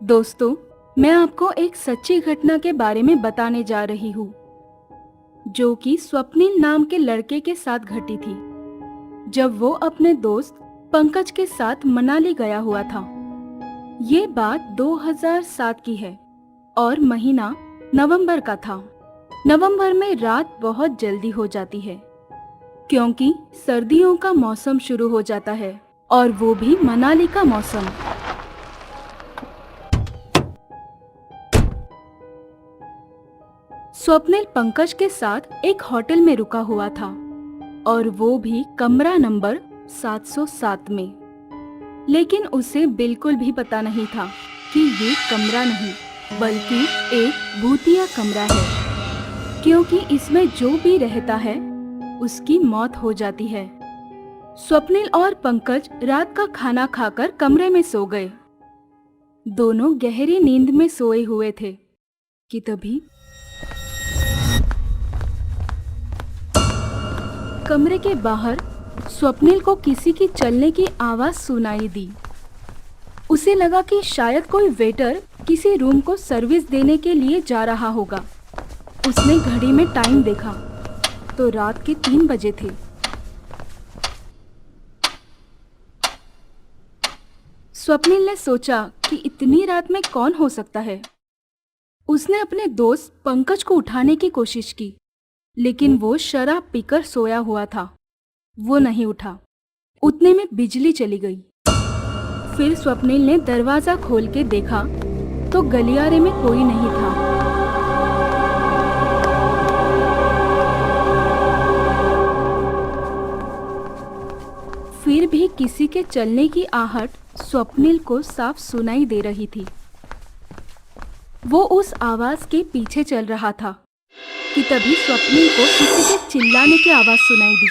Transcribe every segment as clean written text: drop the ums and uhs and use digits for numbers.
दोस्तों, मैं आपको एक सच्ची घटना के बारे में बताने जा रही हूँ, जो कि स्वप्निल नाम के लड़के के साथ घटी थी, जब वो अपने दोस्त पंकज के साथ मनाली गया हुआ था। ये बात 2007 की है और महीना नवंबर का था। नवंबर में रात बहुत जल्दी हो जाती है, क्योंकि सर्दियों का मौसम शुरू हो जाता है, और वो भी मनाली का मौसम। स्वप्निल पंकज के साथ एक होटल में रुका हुआ था, और वो भी कमरा नंबर 707 में। लेकिन उसे बिल्कुल भी पता नहीं था कि ये कमरा नहीं बल्कि एक भूतिया कमरा है, क्योंकि इसमें जो भी रहता है उसकी मौत हो जाती है। स्वप्निल और पंकज रात का खाना खाकर कमरे में सो गए। दोनों गहरी नींद में सोए हुए थे कि तभी कमरे के बाहर स्वप्निल को किसी की चलने की आवाज सुनाई दी। उसे लगा कि शायद कोई वेटर किसी रूम को सर्विस देने के लिए जा रहा होगा। उसने घड़ी में टाइम देखा तो रात के 3 बजे थे। स्वप्निल ने सोचा कि इतनी रात में कौन हो सकता है। उसने अपने दोस्त पंकज को उठाने की कोशिश की, लेकिन वो शराब पीकर सोया हुआ था। वो नहीं उठा। उतने में बिजली चली गई। फिर स्वप्निल ने दरवाजा खोल के देखा तो गलियारे में कोई नहीं था। फिर भी किसी के चलने की आहट स्वप्निल को साफ सुनाई दे रही थी। वो उस आवाज के पीछे चल रहा था कि तभी स्वप्निल को किसी के चिल्लाने की आवाज सुनाई दी।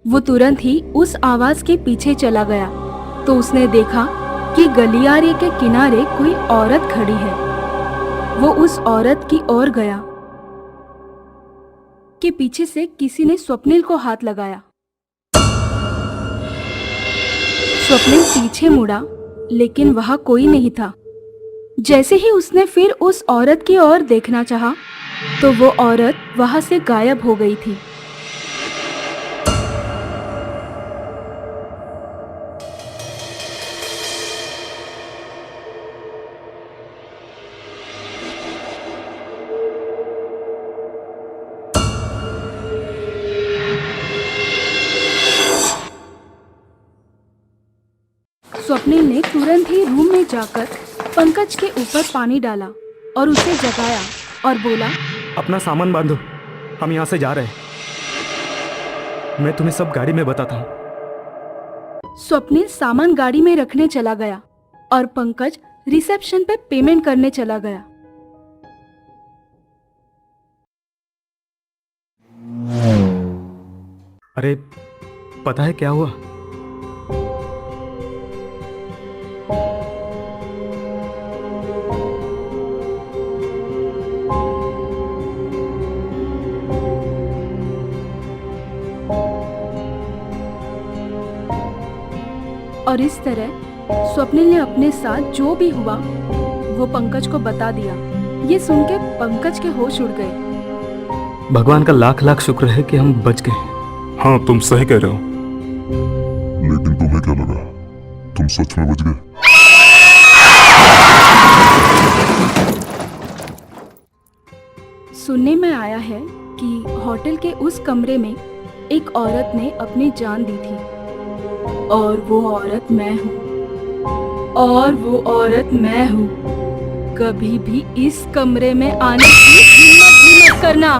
वो तुरंत ही उस आवाज के पीछे चला गया तो उसने देखा कि गलियारे के किनारे कोई औरत खड़ी है। वो उस औरत की ओर गया कि पीछे से किसी ने स्वप्निल को हाथ लगाया। स्वप्निल पीछे मुड़ा, लेकिन वहां कोई नहीं था। जैसे ही उसने फिर उस औरत की ओर देखना चाहा, तो वो औरत वहां से गायब हो गई थी। स्वप्निल ने तुरंत ही रूम में जाकर पंकज के ऊपर पानी डाला और उसे जगाया और बोला, अपना सामान बांधो, हम यहाँ से जा रहे हैं। मैं तुम्हें सब गाड़ी में बताता हूँ। स्वप्निल सामान गाड़ी में रखने चला गया और पंकज रिसेप्शन पे पेमेंट करने चला गया। अरे पता है क्या हुआ? और इस तरह स्वप्निल ने अपने साथ जो भी हुआ वो पंकज को बता दिया। ये सुन के पंकज के होश उड़ गए। भगवान का लाख लाख शुक्र है कि हम बच गए। हाँ, तुम सही कह रहे हो। लेकिन तुम्हें क्या लगा, तुम सच में बच गए? सुनने में आया है कि होटल के उस कमरे में एक औरत ने अपनी जान दी थी, और वो औरत मैं हूँ। कभी भी इस कमरे में आने की हिम्मत भी मत करना।